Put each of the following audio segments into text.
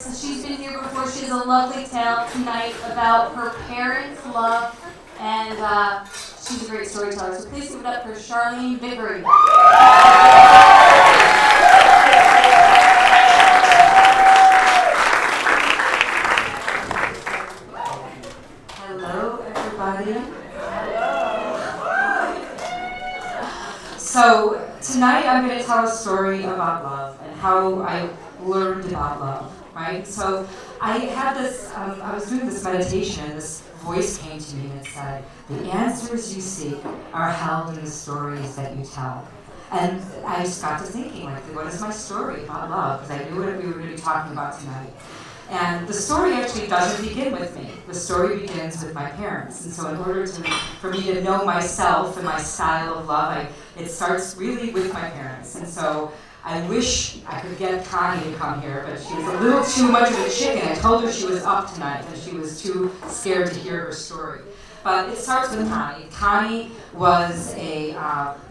She's been here before. She has a lovely tale tonight about her parents' love, and she's a great storyteller. So please give it up for Charlene Vickery. Hello, everybody. So tonight I'm going to tell a story about love and how I learned about love. Right? So I had this, I was doing this meditation and this voice came to me and it said, the answers you seek are held in the stories that you tell. And I just got to thinking, like, what is my story about love? Because I knew what we were going to be talking about tonight. And the story actually doesn't begin with me. The story begins with my parents. And so in order for me to know myself and my style of love, it starts really with my parents. And so I wish I could get Connie to come here, but she was a little too much of a chicken. I told her she was up tonight, and she was too scared to hear her story. But it starts with Connie. Connie was a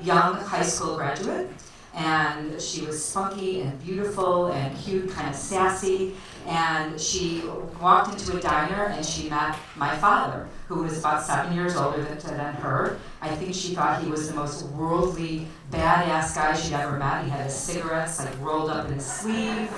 young high school graduate, and she was spunky and beautiful and cute, kind of sassy. And she walked into a diner and she met my father, who was about 7 years older than her. I think she thought he was the most worldly, badass guy she'd ever met. He had his cigarettes like rolled up in his sleeve.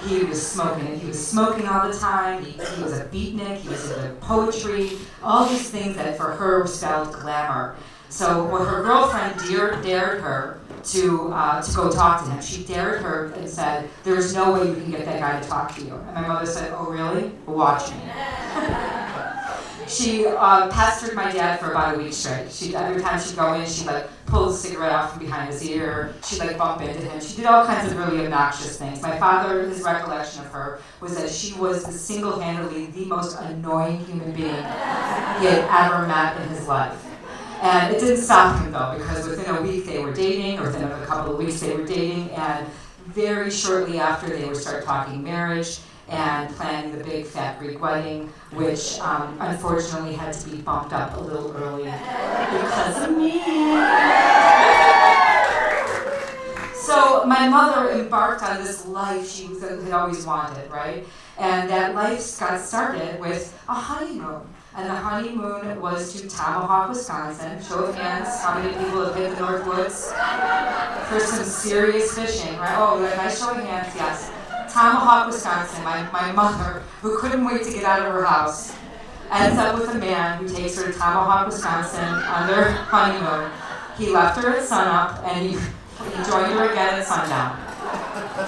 He was smoking all the time. He was a beatnik. He was into poetry. All these things that for her spelled glamour. So when her girlfriend dared her to go talk to him, she dared her and said, "There's no way you can get that guy to talk to you." And my mother said, "Oh, really? Well, watch me." She pestered my dad for about a week straight. Every time she'd go in, she'd pull the cigarette off from behind his ear. She'd bump into him. She did all kinds of really obnoxious things. My father, his recollection of her was that she was single-handedly the most annoying human being he had ever met in his life. And it didn't stop him though, because within a week they were dating, or within a couple of weeks they were dating, and very shortly after they would start talking marriage and planning the big fat Greek wedding, which unfortunately had to be bumped up a little early because of me. So my mother embarked on this life she had always wanted, right? And that life got started with a honeymoon. And the honeymoon was to Tomahawk, Wisconsin. Show of hands, how many people have hit the North Woods for some serious fishing, right? Oh, a nice show of hands, yes. Tomahawk, Wisconsin. My mother, who couldn't wait to get out of her house, ends up with a man who takes her to Tomahawk, Wisconsin on their honeymoon. He left her at sunup, and he joined her again at sundown.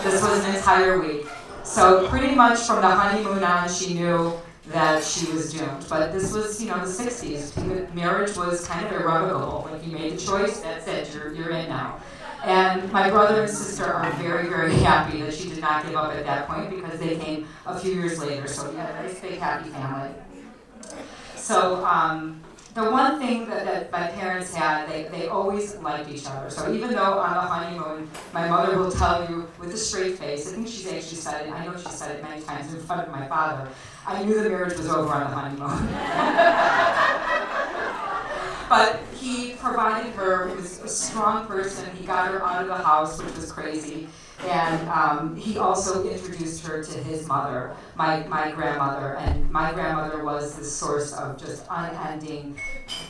This was an entire week. So pretty much from the honeymoon on, she knew that she was doomed. But this was, the 60s. Marriage was kind of irrevocable. When you made the choice, that's it. You're in now. And my brother and sister are very, very happy that she did not give up at that point, because they came a few years later. So we had a nice, big, happy family. So the one thing that my parents had, they always liked each other. So even though on the honeymoon, my mother will tell you with a straight face, I think she's actually said it, I know she said it many times in front of my father, I knew the marriage was over on the honeymoon. But he provided her, he was a strong person, he got her out of the house, which was crazy. And he also introduced her to his mother, my grandmother, and my grandmother was the source of just unending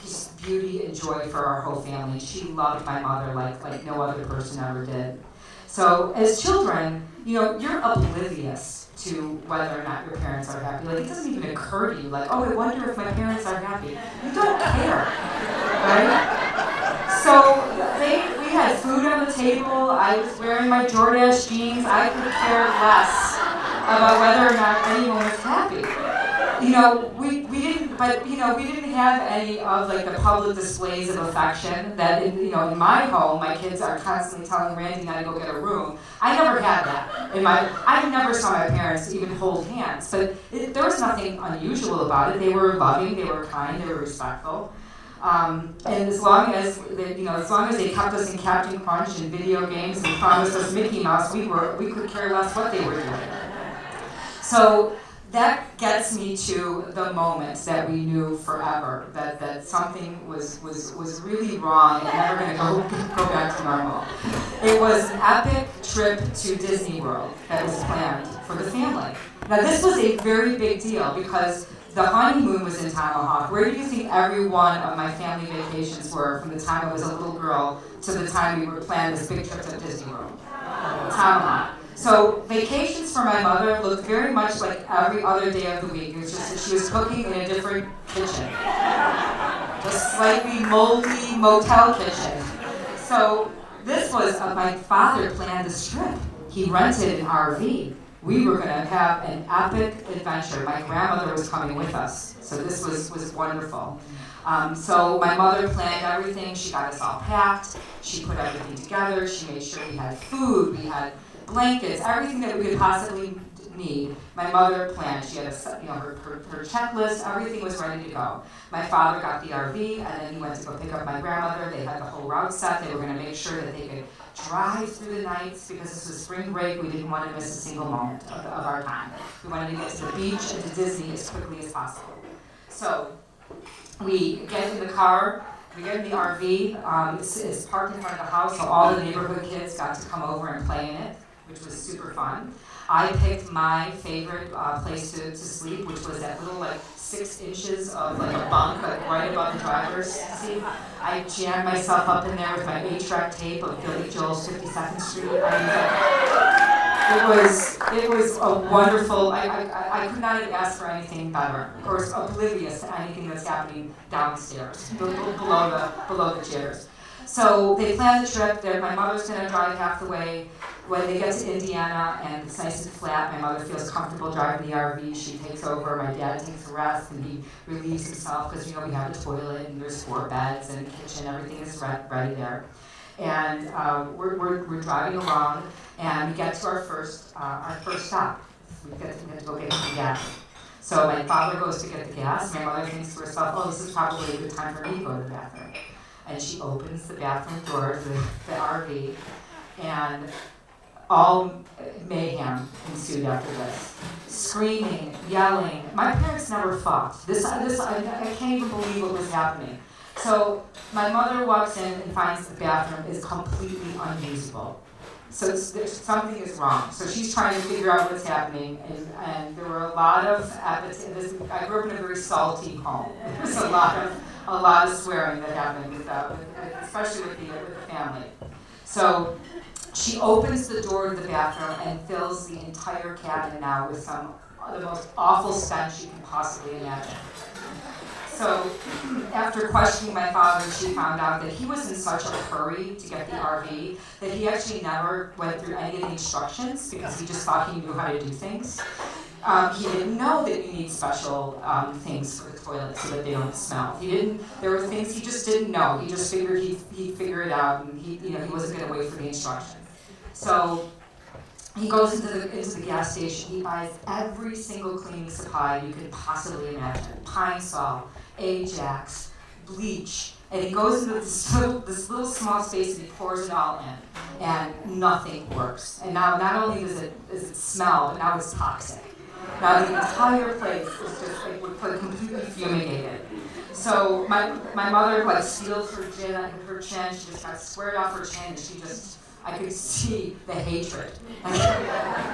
just beauty and joy for our whole family. She loved my mother like no other person ever did. So as children, you're oblivious to whether or not your parents are happy. It doesn't even occur to you, oh, I wonder if my parents are happy. You don't care, right? So we had food on the table. I was wearing my Jordache jeans. I could care less about whether or not anyone was happy. We didn't have any of the public displays of affection that in my home my kids are constantly telling Randy and I to go get a room. I never had that. I never saw my parents even hold hands, but there was nothing unusual about it. They were loving, they were kind, they were respectful. And as long as they kept us in Captain Crunch and video games and promised us Mickey Mouse, we could care less what they were doing. So that gets me to the moments that we knew forever that something was really wrong and never going to go back to normal. It was an epic trip to Disney World that was planned for the family. Now this was a very big deal because the honeymoon was in Tomahawk. Where do you think every one of my family vacations were from the time I was a little girl to the time we were planning this big trip to Disney World? Tomahawk. So vacations for my mother looked very much like every other day of the week. It was just that she was cooking in a different kitchen. A slightly moldy motel kitchen. So this was, my father planned this trip. He rented an RV. We were going to have an epic adventure. My grandmother was coming with us, so this was wonderful. So my mother planned everything. She got us all packed. She put everything together. She made sure we had food, we had blankets, everything that we could possibly need. My mother planned. She had her checklist. Everything was ready to go. My father got the RV, and then he went to go pick up my grandmother. They had the whole route set. They were going to make sure that they could drive through the nights because this was spring break. We didn't want to miss a single moment of our time. We wanted to get to the beach and to Disney as quickly as possible. So we get in the car. We get in the RV. It's parked in front of the house, so all the neighborhood kids got to come over and play in it, which was super fun. I picked my favorite place to sleep, which was that little 6 inches of a bunk right above the driver's seat. I jammed myself up in there with my 8-track tape of Billy Joel's 52nd Street. It was a wonderful. I could not have asked for anything better. Of course, oblivious to anything that's happening downstairs, below the chairs. So they planned the trip. My mother's going to drive half the way. When they get to Indiana and it's nice and flat, my mother feels comfortable driving the RV. She takes over. My dad takes a rest and he relieves himself because we have a toilet and there's 4 beds and a kitchen. Everything is ready there. And we're driving along and we get to our first stop. We have to go get some gas. So my father goes to get the gas. My mother thinks to herself, "Oh, this is probably a good time for me to go to the bathroom." And she opens the bathroom door of the RV, and all mayhem ensued after this. Screaming, yelling. My parents never fought. I can't even believe what was happening. So my mother walks in and finds the bathroom is completely unusable. So something is wrong. So she's trying to figure out what's happening, and there were a lot of I grew up in a very salty home. There was a lot of swearing that happened, especially with the family. So she opens the door to the bathroom and fills the entire cabin now with the most awful stench you can possibly imagine. So after questioning my father, she found out that he was in such a hurry to get the RV that he actually never went through any of the instructions because he just thought he knew how to do things. He didn't know that you need special things for the toilet so that they don't smell. There were things he just didn't know. He just figured he'd figure it out, and he wasn't going to wait for the instructions. So he goes into the gas station. He buys every single cleaning supply you could possibly imagine: Pine Sol, Ajax, bleach, and he goes into this little small space and he pours it all in, and nothing works. And now not only does it smell, but now it's toxic. Now the entire place is just completely fumigated. So my mother steals her chin. She just got squared off her chin, and I could see the hatred,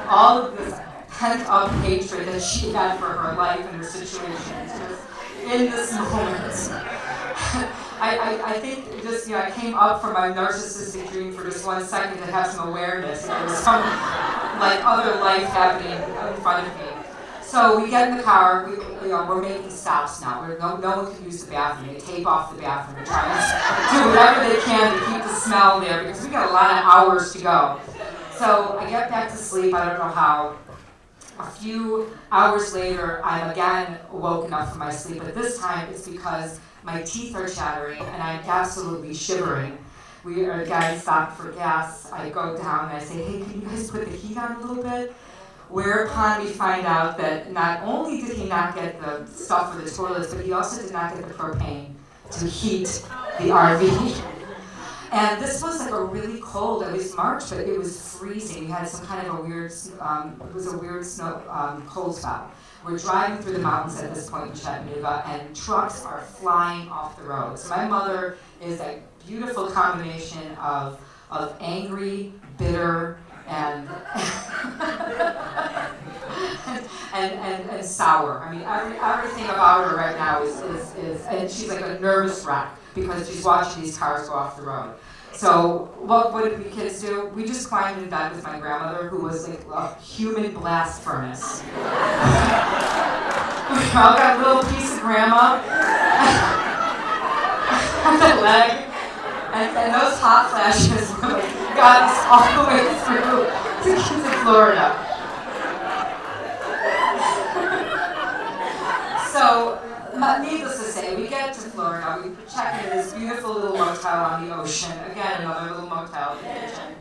all of this pent-up hatred that she had for her life and her situation. Just in this moment, I think just I came up from my narcissistic dream for just 1 second to have some awareness. There was some other life happening in front of me. So we get in the car. We're making stops now. No one can use the bathroom. They tape off the bathroom and try to do whatever they can to keep the smell there because we got a lot of hours to go. So I get back to sleep. I don't know how. A few hours later, I'm again woken up from my sleep, but this time it's because my teeth are chattering and I'm absolutely shivering. We are again stopped for gas. I go down and I say, "Hey, can you guys put the heat on a little bit?" Whereupon we find out that not only did he not get the stuff for the toilets, but he also did not get the propane to heat the RV. And this was a really cold, it was March, but it was freezing. We had some kind of a weird snow, cold spell. We're driving through the mountains at this point in Chattanooga, and trucks are flying off the road. So my mother is a beautiful combination of angry, bitter, and and sour. I mean, everything about her right now is and she's like a nervous wreck because she's watching these cars go off the road. So what did we kids do? We just climbed in bed with my grandmother, who was like a human blast furnace. We all got a little piece of grandma on the leg, and those hot flashes got us all the way through to Florida. So, needless to say, we get to Florida, we check into this beautiful little motel on the ocean, again, another little motel in the kitchen.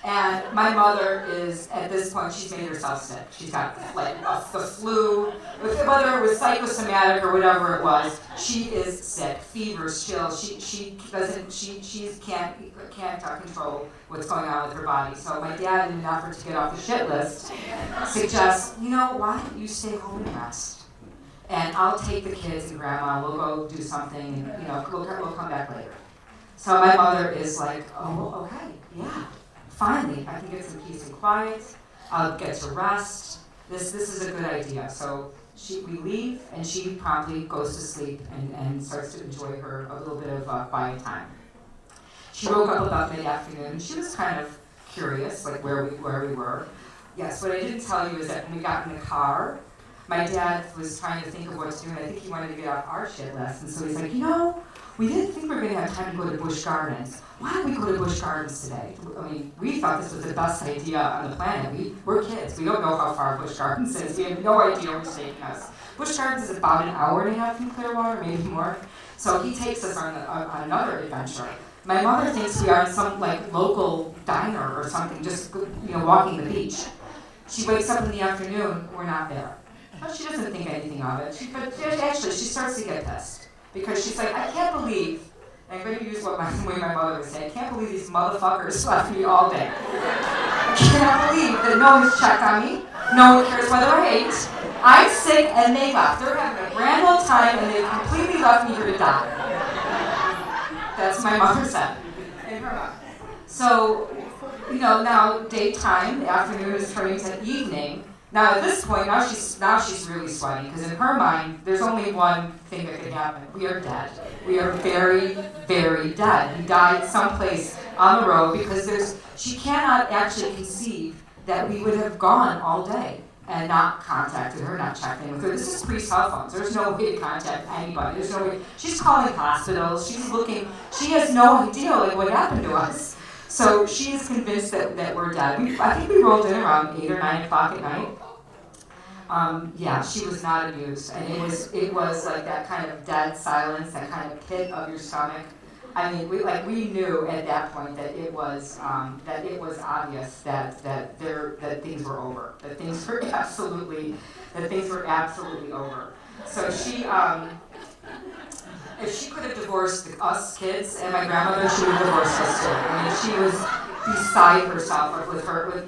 And my mother is, at this point, she's made herself sick. She's got like the flu, whether it was psychosomatic or whatever it was, she is sick, fevers, chills. She can't control what's going on with her body. So my dad, in an effort to get off the shit list, suggests, why don't you stay home and rest? And I'll take the kids and grandma, we'll go do something, and we'll come back later. So my mother is like, oh, okay, yeah. Finally, I can get some peace and quiet. I'll get to rest. This is a good idea. So we leave, and she promptly goes to sleep and starts to enjoy a little bit of quiet time. She woke up about mid-afternoon. She was kind of curious, like where we were. Yes, what I didn't tell you is that when we got in the car, my dad was trying to think of what to do, and I think he wanted to get off our shit list. And so he's like, we didn't think we were going to have time to go to Busch Gardens. Why don't we go to Busch Gardens today? I mean, we thought this was the best idea on the planet. We're kids. We don't know how far Busch Gardens is. We have no idea where it's taking us. Busch Gardens is about an hour and a half from Clearwater, maybe more. So he takes us on another adventure. My mother thinks we are in some local diner or something, just walking the beach. She wakes up in the afternoon. We're not there. Well, she doesn't think anything of it. But actually, she starts to get pissed. Because she's like, I can't believe, and I'm going to use the way my mother would say, I can't believe these motherfuckers left me all day. I cannot believe that no one's checked on me. No one cares whether I ate. I'm sick and they left. They're having a grand old time and they completely left me here to die. That's what my mother said. In her mouth. So, now daytime, the afternoon is turning to evening. Now at this point, now she's really sweaty, because in her mind, there's only one thing that could happen. We are dead. We are very, very dead. We died someplace on the road, because she cannot actually conceive that we would have gone all day and not contacted her, not checked in with her. This is pre-cell phones. There's no way to contact anybody. There's no way. She's calling hospitals. She's looking. She has no idea what happened to us. So she is convinced that we're dead. I think we rolled in around 8 or 9 o'clock at night. She was not amused, and it was like that kind of dead silence, that kind of pit of your stomach. I mean, we knew at that point that it was obvious that things were over, that things were absolutely over. So she. If she could have divorced us kids and my grandmother, she would have divorced us too. I mean, she was beside herself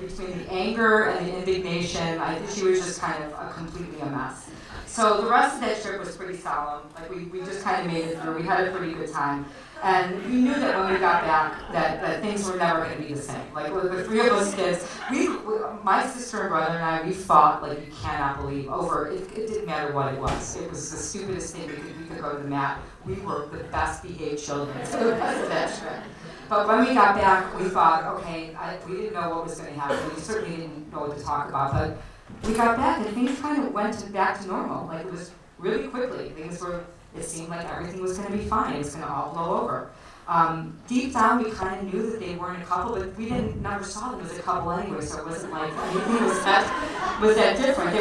between the anger and the indignation. I think she was just kind of completely a mess. So the rest of that trip was pretty solemn. We just kind of made it through. We had a pretty good time. And we knew that when we got back that things were never going to be the same. The three of us kids, my sister and brother and I, we fought like you cannot believe over, it didn't matter what it was. It was the stupidest thing we could go to the mat. We were the best behaved children for the rest of that trip. But when we got back, we thought, okay, we didn't know what was going to happen. We certainly didn't know what to talk about. But we got back and things kind of went back to normal. It was really quickly. It seemed like everything was going to be fine. It was going to all blow over. Deep down, we kind of knew that they weren't a couple, but we never saw them as a couple anyway, so it wasn't like anything was that different.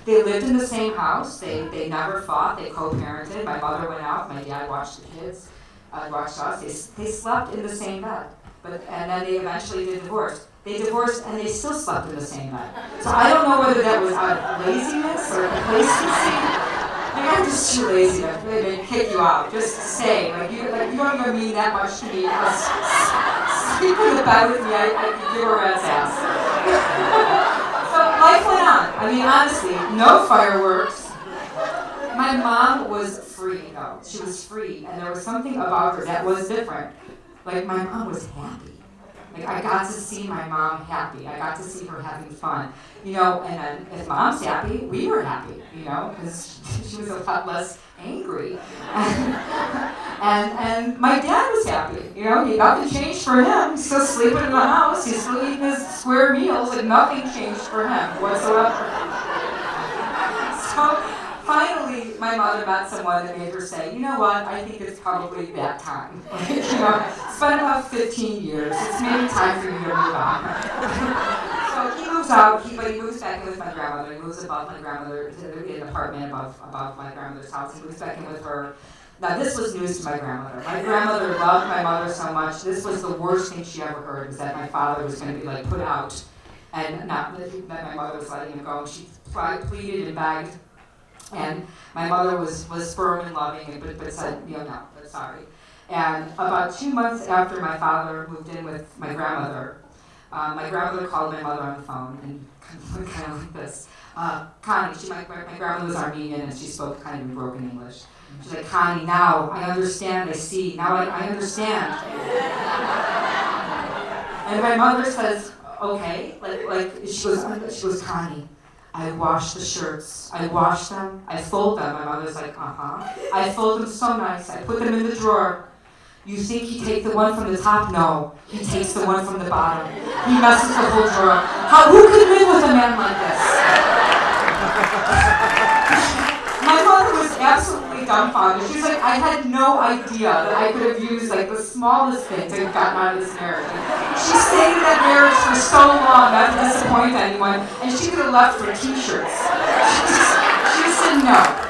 They lived in the same house. They never fought. They co-parented. My mother went out. My dad watched the kids, watched us. They slept in the same bed, and then they eventually did divorce. They divorced and they still slept in the same bed. So I don't know whether that was out of laziness or complacency. I'm just too lazy to kick you out. Just say, you don't even mean that much to me. Sleep in the bed with me, I could give her a rat's ass. So life went on. I mean, honestly, no fireworks. My mom was free, though. She was free, and there was something about her that was different. My mom was happy. Like, I got to see my mom happy. I got to see her having fun. You know, and then if mom's happy, we were happy, you know, because she was a lot less angry. And my dad was happy. You know, nothing changed for him. He's still sleeping in the house. He's still eating his square meals, and nothing changed for him whatsoever. So finally, my mother met someone that made her say, you know what, I think it's probably that time. Like, you know, it's been about 15 years. It's maybe time for you to move on. So he moves out, but he moves back in with my grandmother. He moves above my grandmother, in an apartment above my grandmother's house. He moves back in with her. Now, this was news to my grandmother. My grandmother loved my mother so much. This was the worst thing she ever heard, was that my father was going to be, like, put out, and not that my mother was letting him go. And she pleaded and begged. And my mother was firm and loving, but said, you know, no, but sorry. And about 2 months after my father moved in with my grandmother called my mother on the phone and kind of like this. Connie, my grandmother was Armenian and she spoke kind of in broken English. She's like, Connie, now I understand, I see, now I understand. And my mother says, okay, she goes, Connie, I wash the shirts. I wash them. I fold them. My mother's like, I fold them so nice. I put them in the drawer. You think he takes the one from the top? No. He takes the one from the bottom. He messes the whole drawer. Who could live with a man like this? My mother was absolutely dumbfounded. She's like, I had no idea that I could have used like the smallest thing to have gotten out of this marriage. She stayed in that marriage for so long not to disappoint anyone, and she could have left for t-shirts. She just said no.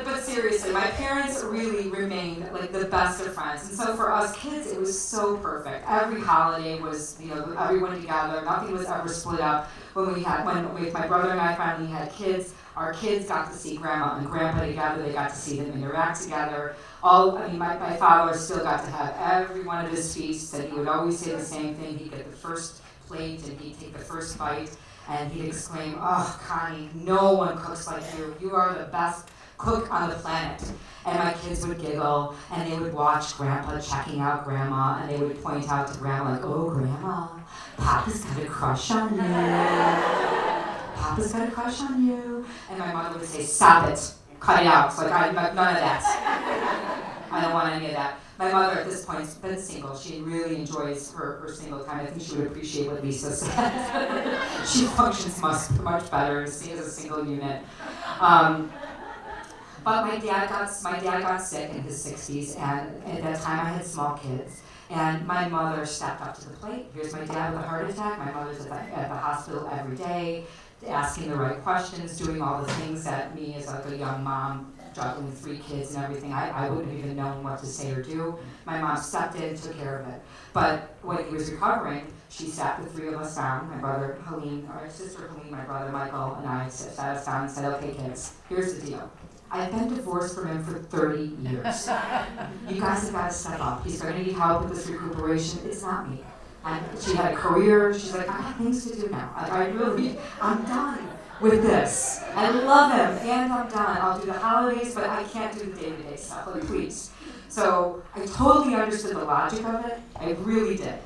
But seriously, my parents really remained like the best of friends. And so for us kids, it was so perfect. Every holiday was, you know, everyone together. Nothing was ever split up. When my brother and I finally had kids, our kids got to see grandma and grandpa together. They got to see them interact together. My father still got to have every one of his feasts, and he would always say the same thing. He'd get the first plate and he'd take the first bite, and he'd exclaim, "Oh, Connie, no one cooks like you. You are the best cook on the planet." And my kids would giggle, and they would watch grandpa checking out grandma, and they would point out to grandma like, "Oh, grandma, Papa's got a crush on you. Papa's got a crush on you." And my mother would say, "Stop it, cut it out." So none of that. I don't want any of that. My mother at this point has been single. She really enjoys her single time. I think she would appreciate what Lisa said. She functions much better as a single unit. But my dad got sick in his 60s, and at that time I had small kids. And my mother stepped up to the plate. Here's my dad with a heart attack. My mother's at the hospital every day, asking the right questions, doing all the things that me as like a young mom, juggling with 3 kids and everything, I wouldn't have even known what to say or do. My mom stepped in and took care of it. But when he was recovering, she sat the 3 of us down, my brother Helene, our sister Helene, my brother Michael, and I sat us down and said, "Okay kids, here's the deal. I've been divorced from him for 30 years. You guys have got to step up. He's going to need help with this recuperation. It's not me." She had a career. She's like, "I have things to do now. I'm done with this. I love him, and I'm done. I'll do the holidays, but I can't do the day-to-day stuff. Like, please." So I totally understood the logic of it. I really did.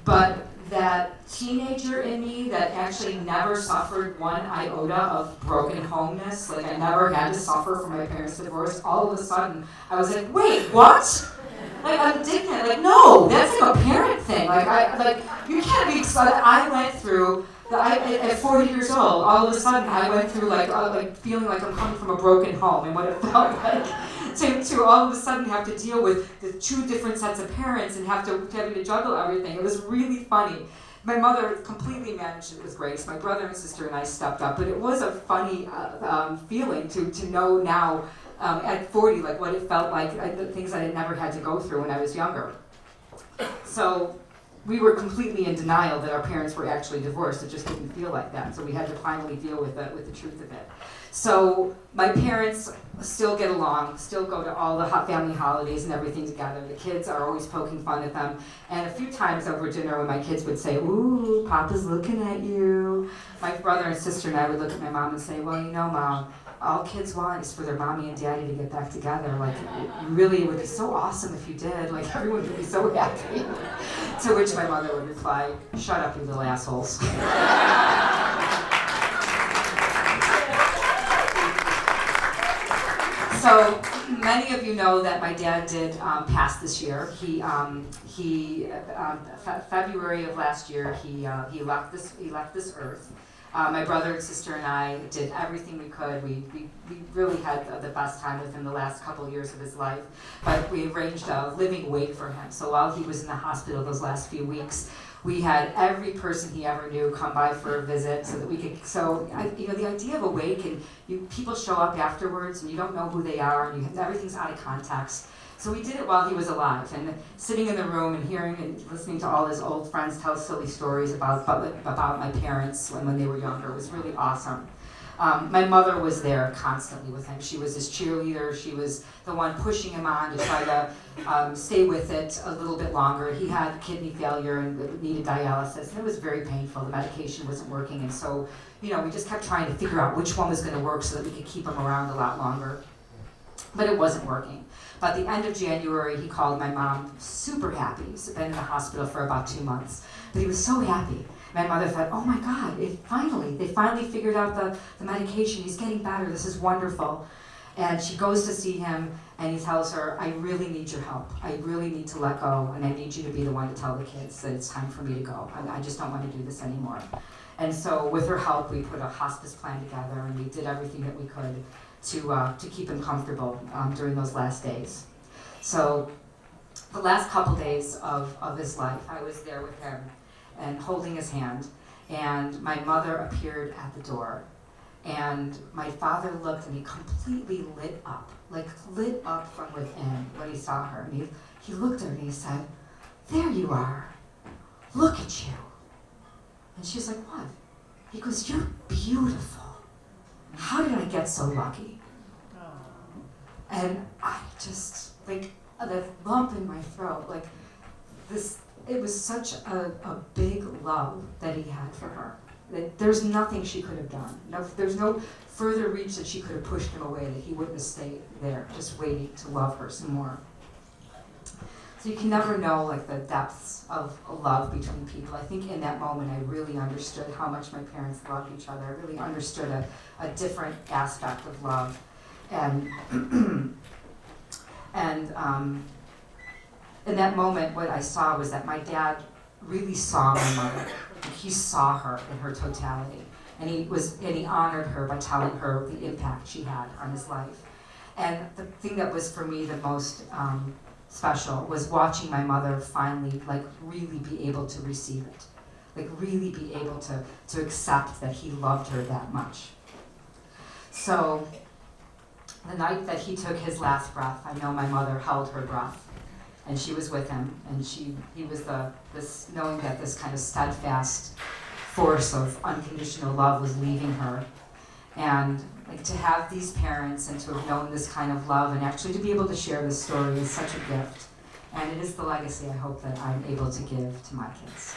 But that teenager in me that actually never suffered one iota of broken homeness, like I never had to suffer from my parents' divorce, all of a sudden I was like, wait, what? Like, I'm indignant. Like, no, that's like a parent thing. You can't be excited. I went through, at 40 years old, all of a sudden I went through like feeling like I'm coming from a broken home, and what it felt like to all of a sudden have to deal with the 2 different sets of parents and having to juggle everything. It was really funny. My mother completely managed it with grace. My brother and sister and I stepped up, but it was a funny feeling to know now at 40 like what it felt like, the things I had never had to go through when I was younger. So we were completely in denial that our parents were actually divorced. It just didn't feel like that. So we had to finally deal with the truth of it. So my parents still get along, still go to all the family holidays and everything together. The kids are always poking fun at them. And a few times over dinner when my kids would say, "Ooh, Papa's looking at you," my brother and sister and I would look at my mom and say, "Well, you know, Mom, all kids want is for their mommy and daddy to get back together. Like, it would be so awesome if you did. Like, everyone would be so happy. To which my mother would reply, "Shut up, you little assholes." So many of you know that my dad did pass this year. February of last year, he left this earth. My brother and sister and I did everything we could. We really had the best time with him the last couple of years of his life. But we arranged a living wake for him. So while he was in the hospital those last few weeks, we had every person he ever knew come by for a visit so that we could. The idea of a wake, and people show up afterwards and you don't know who they are, and everything's out of context. So we did it while he was alive, and sitting in the room and hearing and listening to all his old friends tell silly stories about my parents when they were younger was really awesome. My mother was there constantly with him. She was his cheerleader. She was the one pushing him on to try to stay with it a little bit longer. He had kidney failure and needed dialysis, and it was very painful. The medication wasn't working, and so we just kept trying to figure out which one was going to work so that we could keep him around a lot longer. But it wasn't working. By the end of January, he called my mom, super happy. He's been in the hospital for about 2 months, but he was so happy. My mother thought, "Oh my God, they finally figured out the medication. He's getting better. This is wonderful." And she goes to see him, and he tells her, "I really need your help. I really need to let go, and I need you to be the one to tell the kids that it's time for me to go. I just don't want to do this anymore." And so with her help, we put a hospice plan together, and we did everything that we could to keep him comfortable during those last days. So the last couple days of his life, I was there with him and holding his hand, and my mother appeared at the door, and my father looked, and he completely lit up from within when he saw her. And he looked at her and he said, "There you are, look at you." And she's like, "What?" He goes, "You're beautiful. How did I get so lucky?" And I just, like, the lump in my throat, like this, it was such a big love that he had for her. That there's nothing she could have done. There's no further reach that she could have pushed him away, that he wouldn't have stayed there, just waiting to love her some more. So you can never know, like, the depths of love between people. I think in that moment I really understood how much my parents loved each other. I really understood a different aspect of love. And in that moment, what I saw was that my dad really saw my mother. He saw her in her totality, and he honored her by telling her the impact she had on his life. And the thing that was for me the most special was watching my mother finally, like, really be able to receive it, like really be able to accept that he loved her that much. So the night that he took his last breath, I know my mother held her breath, and she was with him, and he was knowing that this kind of steadfast force of unconditional love was leaving her. And like, to have these parents and to have known this kind of love and actually to be able to share this story is such a gift. And it is the legacy I hope that I'm able to give to my kids.